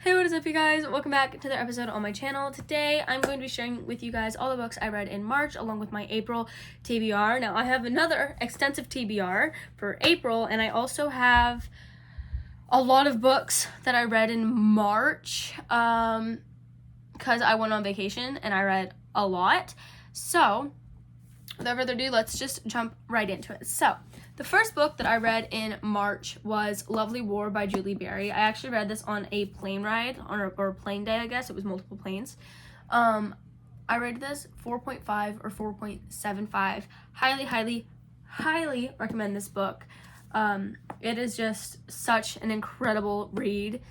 Hey, what is up, you guys? Welcome back to another episode on my channel. Today, I'm going to be sharing with you guys all the books I read in March, along with my April TBR. Now, I have another extensive TBR for April, and I also have a lot of books that I read in March, because I went on vacation, and I read a lot. So, without further ado, let's just jump right into it. So, the first book that I read in March was Lovely War by Julie Berry. I actually read this on a plane ride, or a plane day, I guess. It was multiple planes. I rated this 4.5 or 4.75. Highly recommend this book. It is just such an incredible read.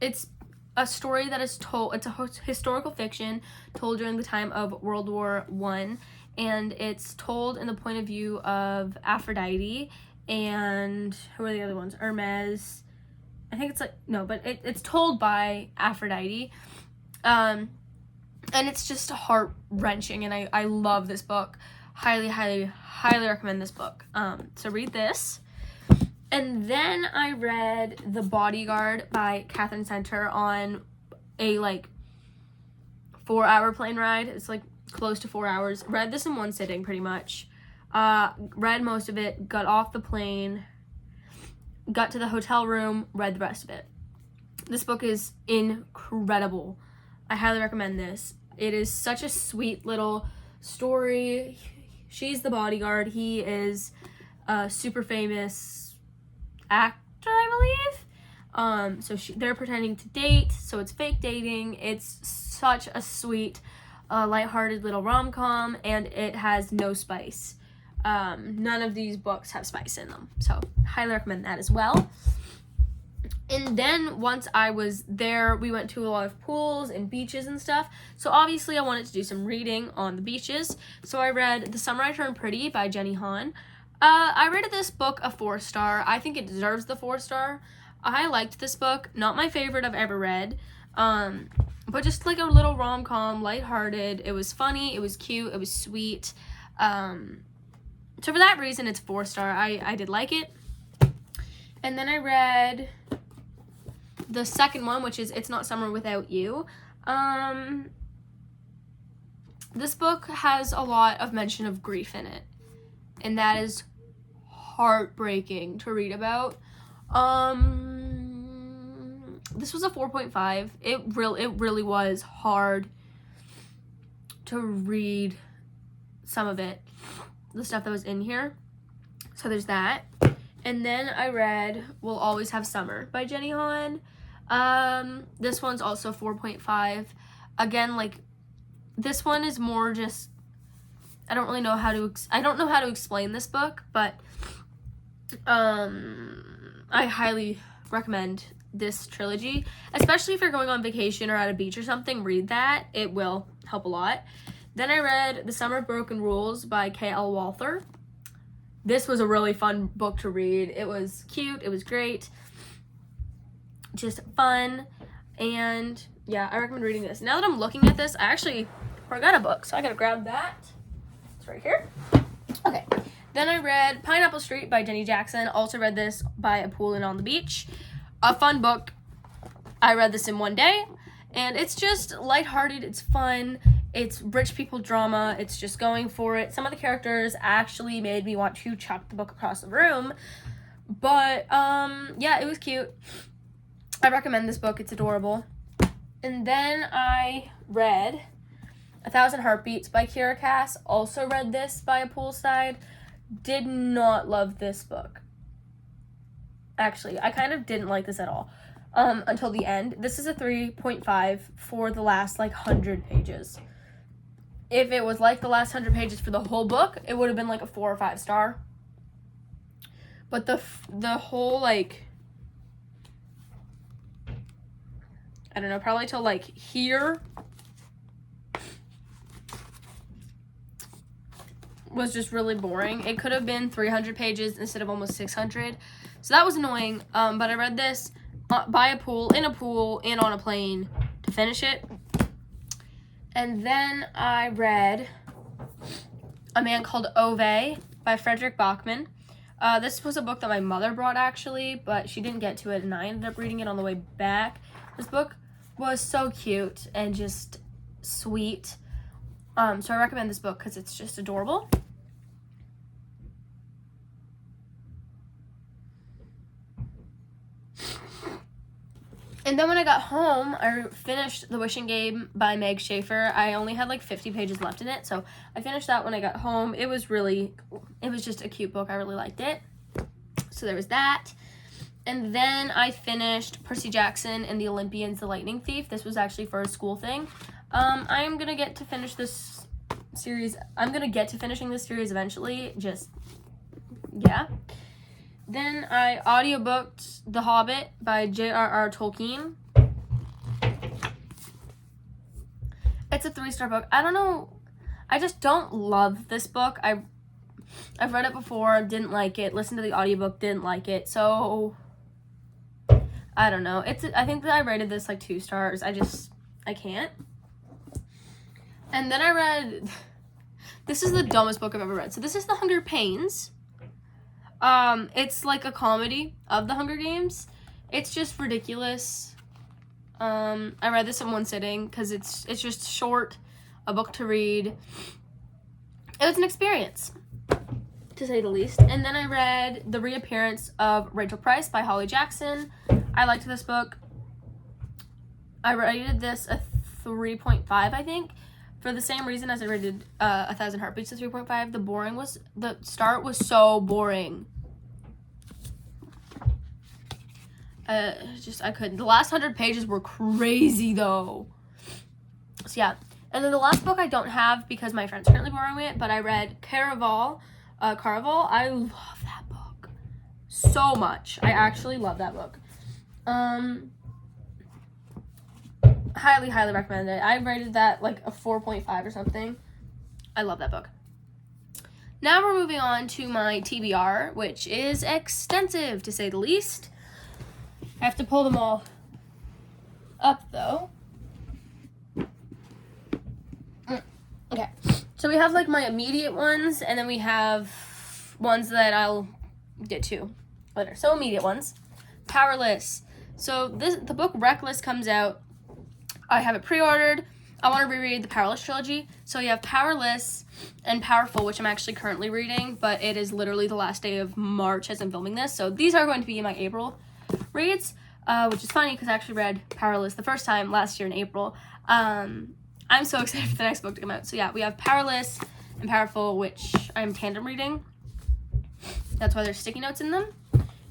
It's a story that is told, it's a historical fiction told during the time of World War I. And it's told in the point of view of Aphrodite and who are the other ones? Hermes. I think it's it's told by Aphrodite. And it's just heart-wrenching, and I love this book. Highly recommend this book. So read this. And then I read The Bodyguard by Catherine Center on a 4-hour plane ride. It's close to 4 hours. Read this in one sitting pretty much. Read most of it, got off the plane, got to the hotel room, read the rest of it. This book is incredible. I highly recommend this. It is such a sweet little story. She's the bodyguard. He is a super famous actor, I believe. So they're pretending to date, so it's fake dating. It's such a sweet, lighthearted little rom-com, and it has no spice. None of these books have spice in them, so highly recommend that as well. And then once I was there, we went to a lot of pools and beaches and stuff, so obviously I wanted to do some reading on the beaches, so I read The Summer I Turned Pretty by Jenny Han. I rated this book a 4-star. I think it deserves the 4-star. I liked this book. Not my favorite I've ever read, but just a little rom-com, lighthearted. It was funny, it was cute, it was sweet. So for that reason, it's 4-star. I did like it. And then I read the second one, which is It's Not Summer Without You. This book has a lot of mention of grief in it, and that is heartbreaking to read about. This was a 4.5. It really was hard to read some of it, the stuff that was in here. So there's that. And then I read We'll Always Have Summer by Jenny Han. This one's also 4.5. Again, this one is more just, I don't know how to explain this book, but I highly recommend this trilogy, especially if you're going on vacation or at a beach or something. Read that. It will help a lot. Then I read The Summer of Broken Rules by K.L. Walther. This was a really fun book to read. It was cute. It was great. Just fun. And yeah, I recommend reading this. Now that I'm looking at this, I actually forgot a book, so I gotta grab that. It's right here. Okay. Then I read Pineapple Street by Jenny Jackson. Also read this by a pool and on the beach. A fun book. I read this in one day, and it's just lighthearted. It's fun. It's rich people drama. It's just going for it. Some of the characters actually made me want to chuck the book across the room, but yeah, it was cute. I recommend this book. It's adorable. And then I read 1,000 Heartbeats by Kira Cass. Also read this by a poolside. Did not love this book. Actually, I kind of didn't like this at all until the end. This is a 3.5 for the last 100 pages. If it was the last 100 pages for the whole book, it would have been a 4 or 5 star. But the whole I don't know, probably till here was just really boring. It could have been 300 pages instead of almost 600. So that was annoying. But I read this by a pool, and on a plane to finish it. And then I read A Man Called Ove by Frederick Bachman. This was a book that my mother brought, actually, but she didn't get to it, and I ended up reading it on the way back. This book was so cute and just sweet. So I recommend this book because it's just adorable. And then when I got home, I finished The Wishing Game by Meg Schaefer. I only had like 50 pages left in it, so I finished that when I got home. It was just a cute book. I really liked it. So there was that. And then I finished Percy Jackson and the Olympians, The Lightning Thief. This was actually for a school thing. I'm going to get to finish this series. I'm going to get to finishing this series eventually. Yeah. Then I audiobooked The Hobbit by J.R.R. Tolkien. It's a 3-star book. I don't know. I just don't love this book. I've read it before, didn't like it. Listened to the audiobook, didn't like it. So, I don't know. I think that I rated this like 2 stars. I can't. And then I read, this is the dumbest book I've ever read. So this is The Hunger Pains. It's like a comedy of the Hunger Games. It's just ridiculous. I read this in one sitting because it's just short, a book to read. It was an experience, to say the least. And then I read The Reappearance of Rachel Price by Holly Jackson. I liked this book. I rated this a 3.5, I think, for the same reason as I rated 1,000 Heartbeats a 3.5. The start was so boring. I couldn't. The last 100 pages were crazy, though. So, yeah. And then the last book I don't have because my friend's currently borrowing it, but I read Caraval. I love that book so much. I actually love that book. Highly, highly recommend it. I rated that like a 4.5 or something. I love that book. Now we're moving on to my TBR, which is extensive, to say the least. I have to pull them all up, though. Okay, so we have like my immediate ones, and then we have ones that I'll get to later. So immediate ones. Powerless. So the book Reckless comes out. I have it pre-ordered. I want to reread the Powerless trilogy. So you have Powerless and Powerful, which I'm actually currently reading, but it is literally the last day of March as I'm filming this. So these are going to be my April reads, which is funny because I actually read Powerless the first time last year in April. I'm so excited for the next book to come out. So yeah, we have Powerless and Powerful, which I'm tandem reading. That's why there's sticky notes in them.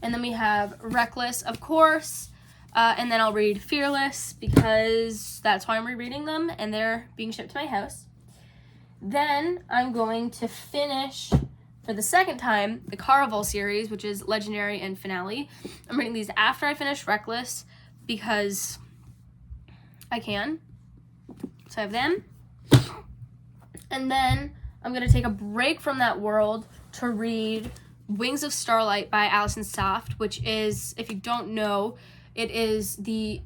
And then we have Reckless, of course. And then I'll read Fearless because that's why I'm rereading them and they're being shipped to my house. Then I'm going to finish, for the second time, the Caraval series, which is Legendary and Finale. I'm reading these after I finish Reckless because I can. So I have them. And then I'm going to take a break from that world to read Wings of Starlight by Alison Saft, which is, if you don't know, it is the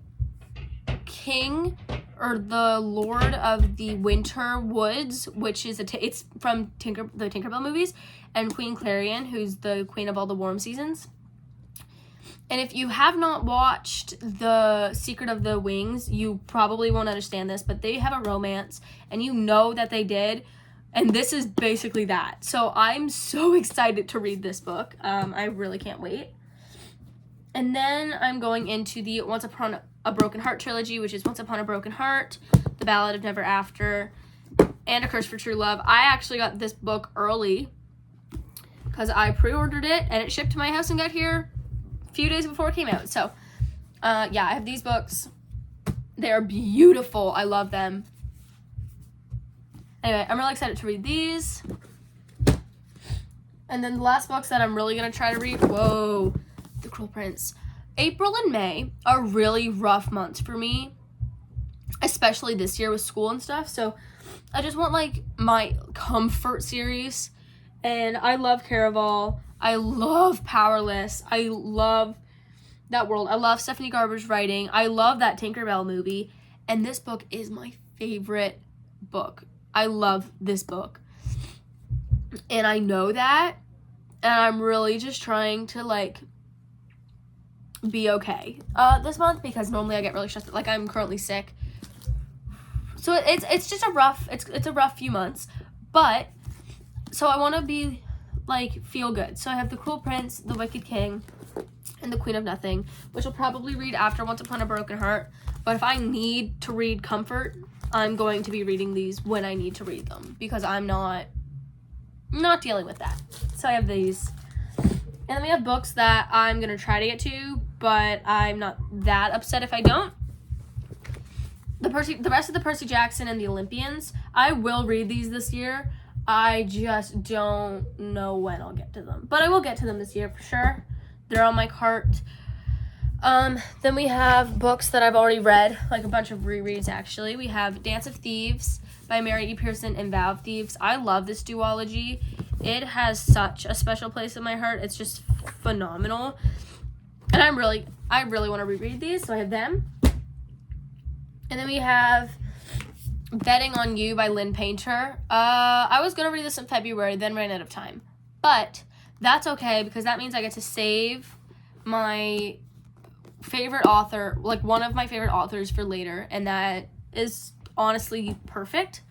king or the lord of the winter woods, which is it's from the Tinkerbell movies, and Queen Clarion, who's the queen of all the warm seasons. And if you have not watched The Secret of the Wings, you probably won't understand this, but they have a romance, and you know that they did, and this is basically that. So I'm so excited to read this book. I really can't wait. And then I'm going into the Once Upon a Broken Heart trilogy, which is Once Upon a Broken Heart, The Ballad of Never After, and A Curse for True Love. I actually got this book early because I pre-ordered it, and it shipped to my house and got here few days before it came out. So yeah, I have these books. They are beautiful. I love them. Anyway, I'm really excited to read these. And then the last books that I'm really gonna try to read, The Cruel Prince. April and May are really rough months for me, especially this year with school and stuff. So I just want like my comfort series, and I love Caraval. I love Powerless. I love that world. I love Stephanie Garber's writing. I love that Tinkerbell movie. And this book is my favorite book. I love this book. And I know that. And I'm really just trying to, like, be okay this month, because normally I get really stressed. Like, I'm currently sick. So it's just a rough, it's a rough few months. But, so I want to be, like, feel good. So I have The Cruel Prince, The Wicked King, and The Queen of Nothing, which I'll probably read after Once Upon a Broken Heart. But if I need to read comfort, I'm going to be reading these when I need to read them, because I'm not dealing with that. So I have these. And then we have books that I'm going to try to get to, but I'm not that upset if I don't. The rest of the Percy Jackson and the Olympians, I will read these this year. I just don't know when I'll get to them. But I will get to them this year for sure. They're on my cart. Then we have books that I've already read, like a bunch of rereads actually. We have Dance of Thieves by Mary E. Pearson and Vow of Thieves. I love this duology. It has such a special place in my heart. It's just phenomenal. And I really want to reread these, so I have them. And then we have Betting on You by Lynn Painter. I was going to read this in February, then ran out of time. But that's okay, because that means I get to save my favorite author, like one of my favorite authors, for later. And that is honestly perfect.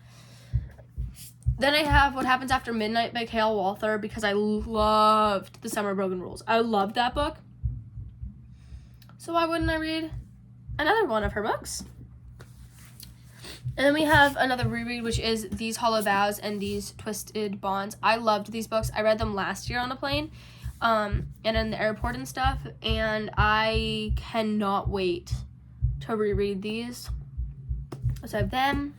Then I have What Happens After Midnight by Kale Walther, because I loved The Summer of Broken Rules. I loved that book. So why wouldn't I read another one of her books? And then we have another reread, which is These Hollow Vows and These Twisted Bonds. I loved these books. I read them last year on the plane, and in the airport and stuff, and I cannot wait to reread these. So I have them.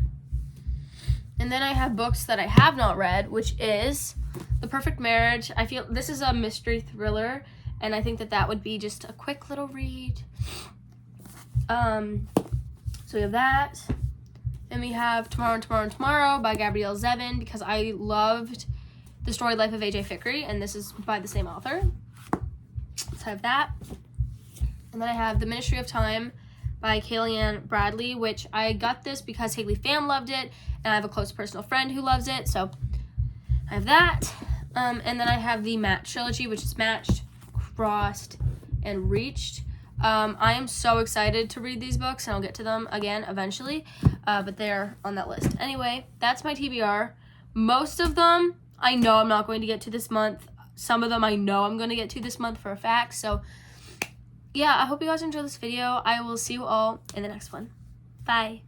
And then I have books that I have not read, which is The Perfect Marriage. I feel this is a mystery thriller, and I think that would be just a quick little read. So we have that. And we have Tomorrow and Tomorrow and Tomorrow by Gabrielle Zevin, because I loved The Storied Life of A.J. Fikry, and this is by the same author. So I have that. And then I have The Ministry of Time by Kayleigh Bradley, which I got this because Haley Pham loved it, and I have a close personal friend who loves it, so I have that. And then I have the Match trilogy, which is Matched, Crossed, and Reached. I am so excited to read these books, and I'll get to them again eventually, but they're on that list. Anyway, that's my TBR. Most of them I know I'm not going to get to this month. Some of them I know I'm going to get to this month for a fact. So yeah, I hope you guys enjoyed this video. I will see you all in the next one. Bye.